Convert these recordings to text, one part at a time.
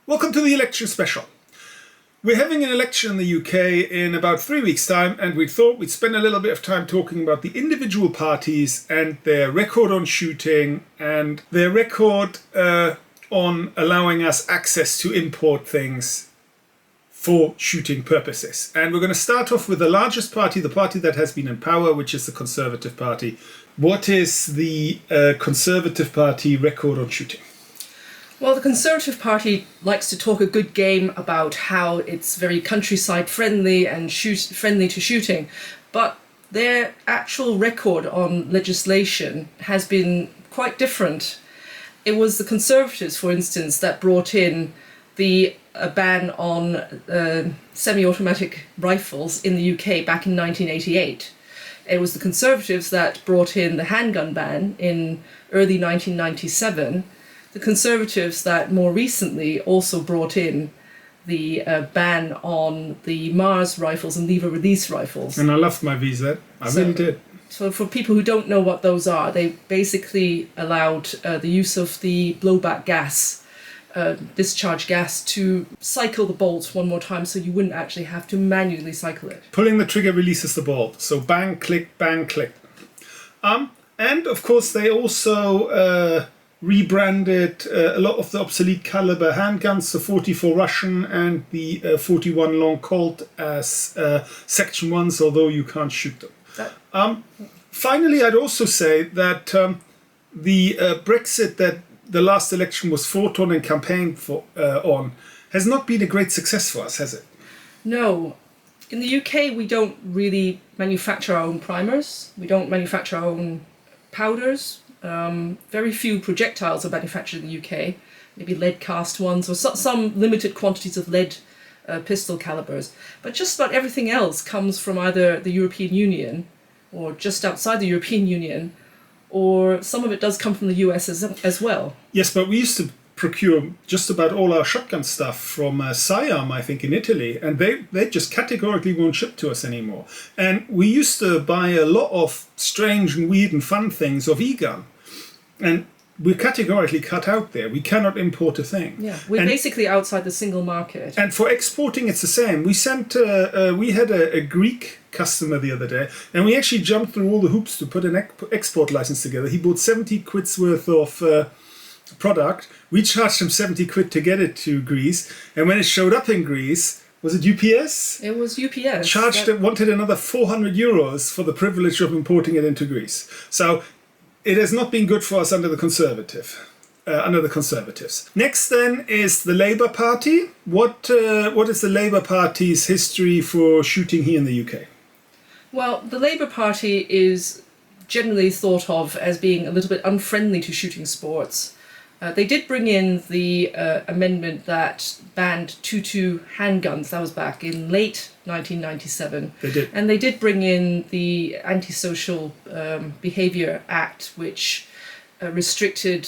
Welcome to the election special. We're having an election in the UK in about 3 weeks' time, and we thought we'd spend a little bit of time talking about the individual parties and their record on shooting and their record on allowing us access to import things for shooting purposes. And we're going to start off with the largest party, the party that has been in power, which is the Conservative Party. What is the Conservative Party record on shooting? Well, the Conservative Party likes to talk a good game about how it's very countryside friendly and friendly to shooting, but their actual record on legislation has been quite different. It was the Conservatives, for instance, that brought in the ban on semi-automatic rifles in the UK back in 1988. It was the Conservatives that brought in the handgun ban in early 1997. The Conservatives that more recently also brought in the ban on the Mars rifles and lever release rifles. And I loved my VZ. I really did. So for people who don't know what those are, they basically allowed the use of the blowback gas, discharge gas, to cycle the bolt one more time so you wouldn't actually have to manually cycle it. Pulling the trigger releases the bolt. So bang, click, bang, click. And of course they also rebranded a lot of the obsolete caliber handguns, the 44 Russian and the 41 Long Colt, as Section 1s, although you can't shoot them. Finally, I'd also say that the Brexit that the last election was fought on and campaigned on has not been a great success for us, has it? No. In the UK, we don't really manufacture our own primers. We don't manufacture our own powders. Very few projectiles are manufactured in the UK, maybe lead cast ones or some limited quantities of lead pistol calibers. But just about everything else comes from either the European Union or just outside the European Union, or some of it does come from the US as well. Yes, but we used to procure just about all our shotgun stuff from Siam, I think, in Italy, and they just categorically won't ship to us anymore. And we used to buy a lot of strange and weird and fun things of e-gun. And we're categorically cut out there. We cannot import a thing. Yeah, we're basically outside the single market. And for exporting, it's the same. We had a Greek customer the other day, and we actually jumped through all the hoops to put an export license together. He bought 70 quid's worth of product. We charged him 70 quid to get it to Greece. And when it showed up in Greece, was it UPS? It was UPS. Wanted another 400 euros for the privilege of importing it into Greece. So it has not been good for us under the Conservatives. Next then is the Labour Party. What is the Labour Party's history for shooting here in the UK? Well, the Labour Party is generally thought of as being a little bit unfriendly to shooting sports. They did bring in the amendment that banned .22 handguns. That was back in late 1997. They did. And they did bring in the Antisocial Behaviour Act, which restricted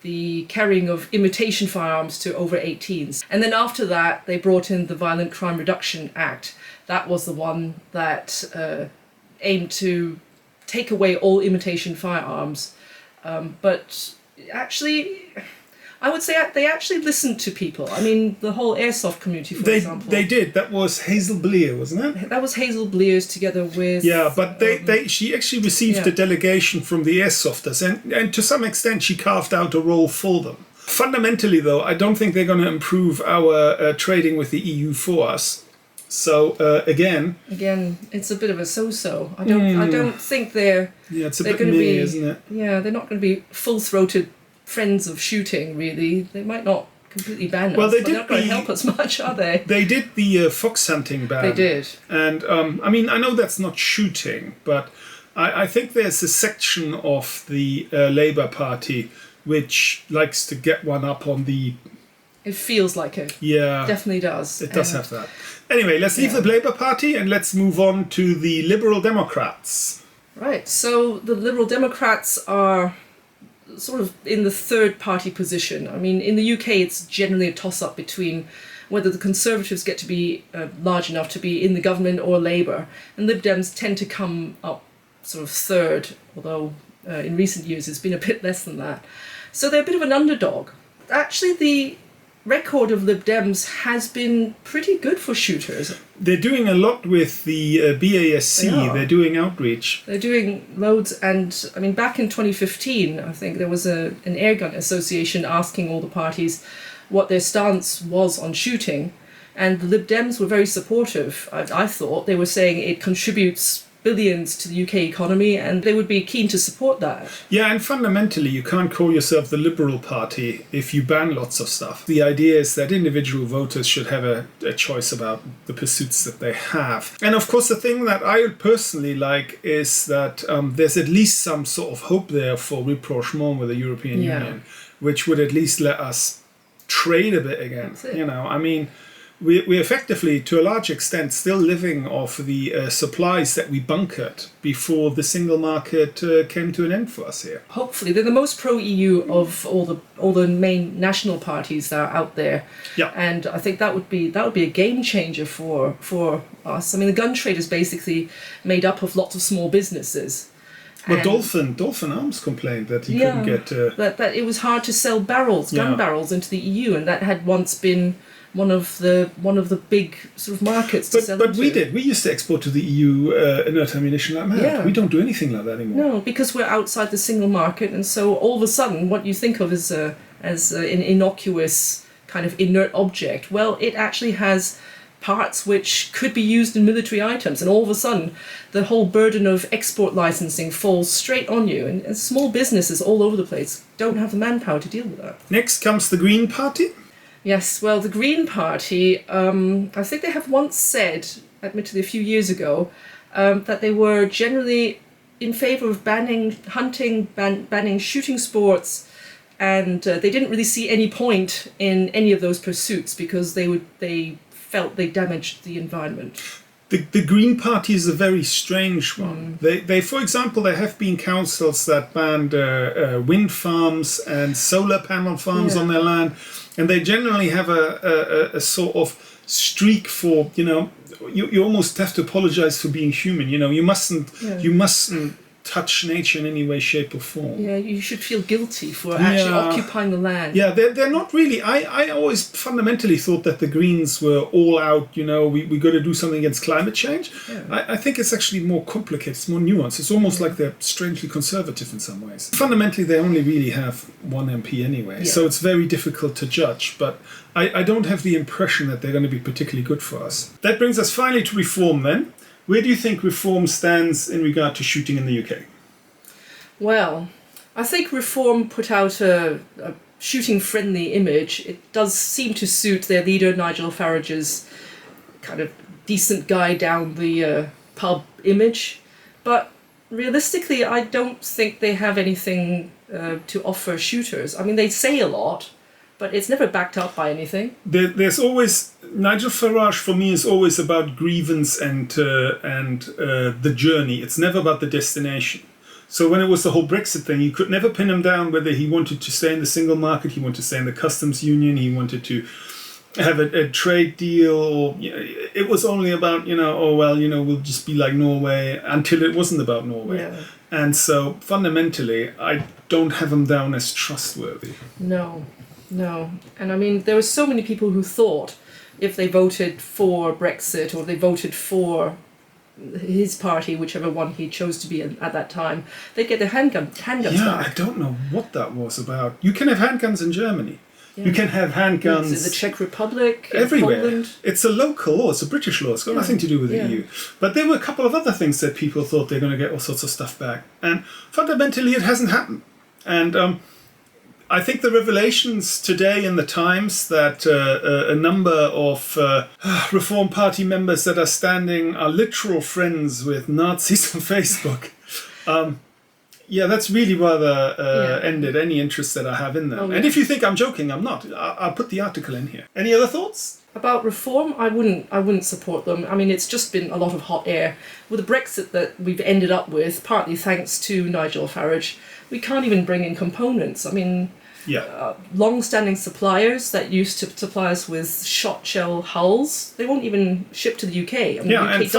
the carrying of imitation firearms to over 18s. And then after that, they brought in the Violent Crime Reduction Act. That was the one that aimed to take away all imitation firearms. But actually, I would say they actually listened to people. I mean, the whole airsoft community, for example. They did. That was Hazel Blear, wasn't it? That was Hazel Blear's together with... Yeah, but she actually received a delegation from the airsofters, and to some extent she carved out a role for them. Fundamentally, though, I don't think they're going to improve our trading with the EU for us. So again, it's a bit of a so-so. I don't think they're. Yeah, it's a bit meh, isn't it? Yeah, they're not going to be full-throated friends of shooting. Really, they might not completely ban us. But they're not going to help us much, are they? They did the fox hunting ban. They did, and I mean, I know that's not shooting, but I think there's a section of the Labour Party which likes to get one up on the. It feels like it. Yeah. Definitely does. It does have that. Anyway, let's leave the Labour Party and let's move on to the Liberal Democrats. Right. So the Liberal Democrats are sort of in the third party position. I mean, in the UK, it's generally a toss-up between whether the Conservatives get to be large enough to be in the government or Labour. And Lib Dems tend to come up sort of third, although in recent years it's been a bit less than that. So they're a bit of an underdog. Actually, the record of Lib Dems has been pretty good for shooters. They're doing a lot with the BASC. They are. They're doing outreach. They're doing loads, and I mean, back in 2015, I think there was an airgun association asking all the parties what their stance was on shooting, and the Lib Dems were very supportive. I thought they were saying it contributes billions to the UK economy, and they would be keen to support that. Yeah, and fundamentally, you can't call yourself the Liberal Party if you ban lots of stuff. The idea is that individual voters should have a choice about the pursuits that they have. And of course, the thing that I would personally like is that there's at least some sort of hope there for rapprochement with the European Union, which would at least let us trade a bit again. That's it. You know, I mean, we're effectively, to a large extent, still living off the supplies that we bunkered before the single market came to an end for us here. Hopefully, they're the most pro-EU of all the main national parties that are out there. Yeah. And I think that would be a game changer for us. I mean, the gun trade is basically made up of lots of small businesses. Well, And- Dolphin Arms complained that he couldn't get... that it was hard to sell gun barrels into the EU, and that had once been one of the big sort of markets to sell But into. we used to export to the EU inert ammunition like mad. Yeah. We don't do anything like that anymore. No, because we're outside the single market, and so all of a sudden, what you think of as an innocuous kind of inert object, well, it actually has parts which could be used in military items, and all of a sudden, the whole burden of export licensing falls straight on you, and small businesses all over the place don't have the manpower to deal with that. Next comes the Green Party. Yes, well, the Green Party, I think they have once said, admittedly a few years ago, that they were generally in favour of banning hunting, banning shooting sports, and they didn't really see any point in any of those pursuits because they felt they damaged the environment. The Green Party is a very strange one. They, for example, there have been councils that banned wind farms and solar panel farms on their land, and they generally have a sort of streak for, you almost have to apologize for being human. You mustn't touch nature in any way, shape or form. Yeah, you should feel guilty for actually occupying the land. Yeah, they're not really. I always fundamentally thought that the Greens were all out, we got to do something against climate change. Yeah. I think it's actually more complicated, it's more nuanced. It's almost like they're strangely conservative in some ways. Fundamentally, they only really have one MP anyway, so it's very difficult to judge, but I don't have the impression that they're going to be particularly good for us. That brings us finally to Reform then. Where do you think Reform stands in regard to shooting in the UK? Well, I think Reform put out a shooting-friendly image. It does seem to suit their leader, Nigel Farage's kind of decent guy down the pub image. But realistically, I don't think they have anything to offer shooters. I mean, they say a lot, but it's never backed up by anything. There's always... Nigel Farage for me is always about grievance and the journey. It's never about the destination. So when it was the whole Brexit thing, you could never pin him down whether he wanted to stay in the single market, he wanted to stay in the customs union, he wanted to have a trade deal, or it was only about, we'll just be like Norway, until it wasn't about Norway. Yeah. And so fundamentally, I don't have him down as trustworthy. No. And I mean, there were so many people who thought if they voted for Brexit or they voted for his party, whichever one he chose to be at that time, they'd get their handguns back. I don't know what that was about. You can have handguns in Germany. Yeah. You can have handguns in the Czech Republic, everywhere. Poland. It's a local law. It's a British law. It's got nothing to do with the EU. But there were a couple of other things that people thought they're going to get all sorts of stuff back, and fundamentally, it hasn't happened. And I think the revelations today in the Times that a number of Reform Party members that are standing are literal friends with Nazis on Facebook. That's really rather ended any interest that I have in them. Oh, yeah. And if you think I'm joking, I'm not. I'll put the article in here. Any other thoughts? About Reform, I wouldn't support them. I mean, it's just been a lot of hot air. With the Brexit that we've ended up with, partly thanks to Nigel Farage, we can't even bring in components. I mean... long-standing suppliers that used to supply us with shot shell hulls, they won't even ship to the UK. I mean, and UK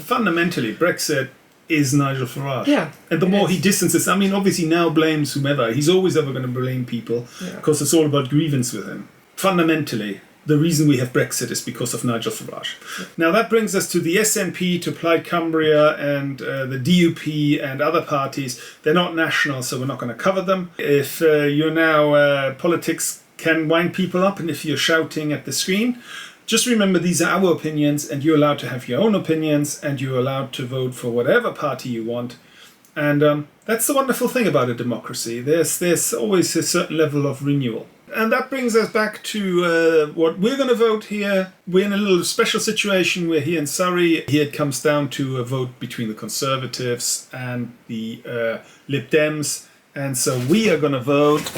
fundamentally, Brexit is Nigel Farage. Yeah, and the more he distances, obviously now blames whomever. He's always ever going to blame people because it's all about grievance with him. fundamentally, the reason we have Brexit is because of Nigel Farage. Now that brings us to the SNP, to Plaid Cymru, and the DUP and other parties. They're not national, so we're not going to cover them. If you're now politics can wind people up, and if you're shouting at the screen, just remember these are our opinions, and you're allowed to have your own opinions, and you're allowed to vote for whatever party you want. And that's the wonderful thing about a democracy. There's always a certain level of renewal. And that brings us back to what we're going to vote here. We're in a little special situation. We're here in Surrey. Here it comes down to a vote between the Conservatives and the Lib Dems. And so we are going to vote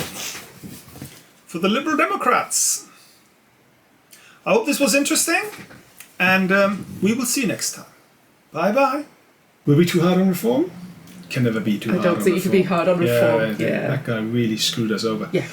for the Liberal Democrats. I hope this was interesting. And we will see you next time. Bye-bye. Were we too hard on reform? Can never be too hard on reform. I don't think you can be hard on reform. Yeah, that guy really screwed us over. Yeah.